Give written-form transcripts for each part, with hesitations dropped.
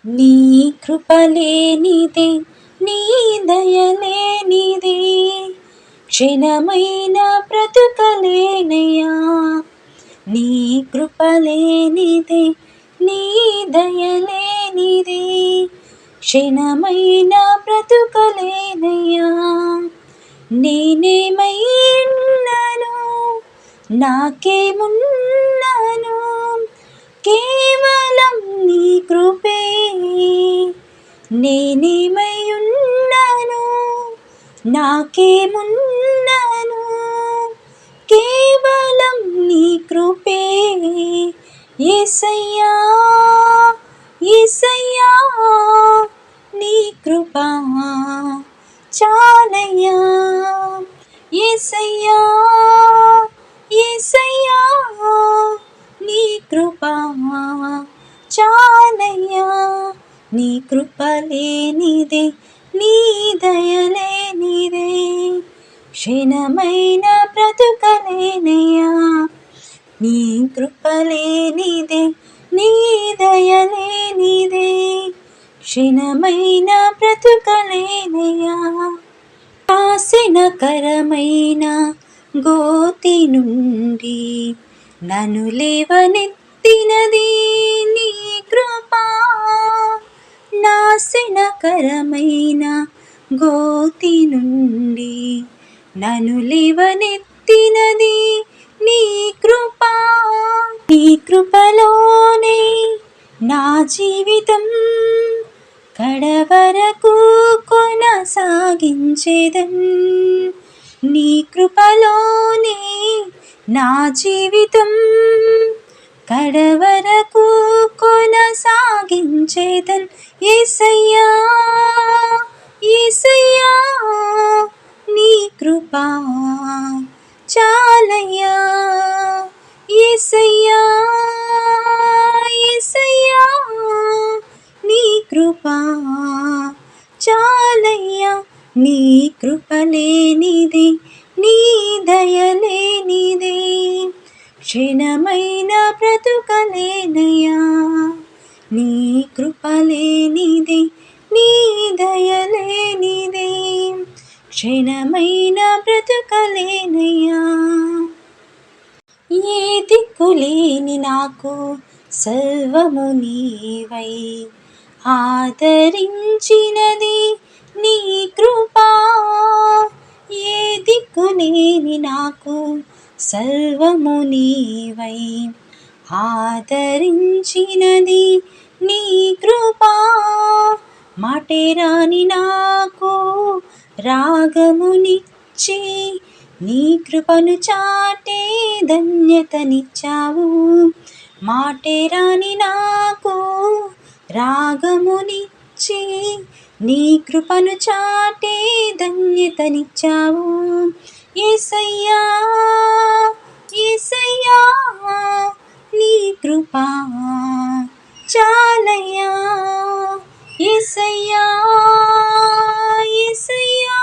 నీ కృపలేనిదే, నీ దయలేనిదే, క్షణమైన బ్రతుకలేనయ్యా. నీ కృపలేనిదే, నీ దయలేనిదే, క్షణమైన బ్రతుకలేనయ్యా. నేనేమై ఉన్నాను, నాకేమున్నాను, కేవలం నీ కృపే. నేనేమై ఉన్నాను, నాకేమున్నాను, కేవలం నీ కృపే. యేసయ్యా యేసయ్యా, నీ కృపా చాలయ్యా. యేసయ్యా యేసయ్యా, నీ కృపా చాలయ్యా. నీ కృపలేనిదే, నీ దయలేనిదే, క్షణమైన బ్రతుకలేనయ్యా. నీ కృపలేనిదే, నీ దయలేనిదే, క్షణమైన బ్రతుకలేనయ్యా. నాశనకరమైన గోతి నుండి నన్ను లేవనెత్తినది నీ కృపా. నాశనకరమైన గోతి నుండి నన్ను లేవనెత్తినది నీ కృపా. నీ కృపలోనే నా జీవితం కడవరకు కొనసాగించేదన్. నీ కృపలోనే నా జీవితం కడవరకు కొనసాగించేదన్. యేసయ్యా యేసయ్యా, నీ కృపా చాలయ్యా. యేసయ్యా యేసయ్యా, నీ కృపా చాలయ్యా. నీ కృపలేనిదే, నీ దయలేనిదే, క్షణమైన బ్రతుకలేనయ్యా. నీ కృపలేనిదే, నీ దయలేనిదే, క్షణమైన బ్రతుకలేనయ్యా. ఏ దిక్కులేని నాకు సర్వము నీవై ఆదరించినది నీ కృపా. ఏ దిక్కులేని నాకు సర్వము నీవై ఆదరించినది నీ కృపా. మాటేరాని నాకు రాగమునిచ్చి నీ కృపను చాటే ధన్యతనిచ్చావు. మాటేరాని నాకు రాగమునిచ్చి నీ కృపను చాటే ధన్యతనిచ్చావు. యేసయ్యా యేసయ్యా, నీ కృపా చాలయ్యా. యేసయ్యా యేసయ్యా,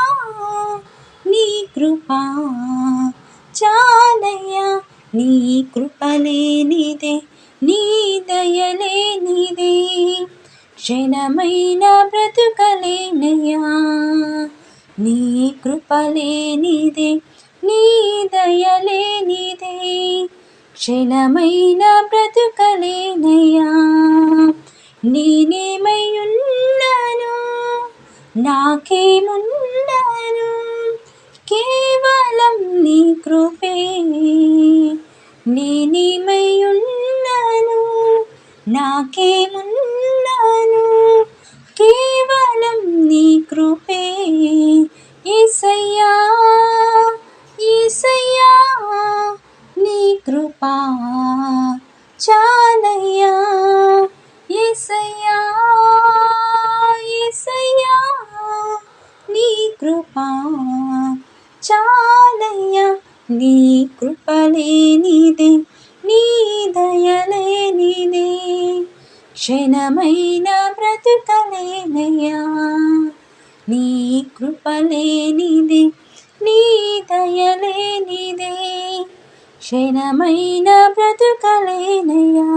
నీ కృపా చాలయ్యా. నీ కృపలేనిదే, నీ దయలేనిదే, క్షణమైన బ్రతుకలేనయ్యా. నీ కృపలేనిదే, నీ దయలేనిదే, క్షణమైన బ్రతుకలేనయ్యా. నేనేమై ఉన్నాను, నాకేమున్నాను, కేవలం నీ కృపే. నేనేమై ఉన్నాను, నాకేమున్నాను, కేవలం నీ కృపే. యేసయ్యా యేసయ్యా, నీ కృపా చాలయ్యా. యేసయ్యా యేసయ్యా, నీ కృపా చాలయ్యా. నీ కృపలేనిదే, నీ దయలేనిదే, క్షణమైన బ్రతుకలేనయ్యా. నీ కృపలేనిదే, నీ దయలేనిదే, క్షణమైన బ్రతుకలేనయ్యా.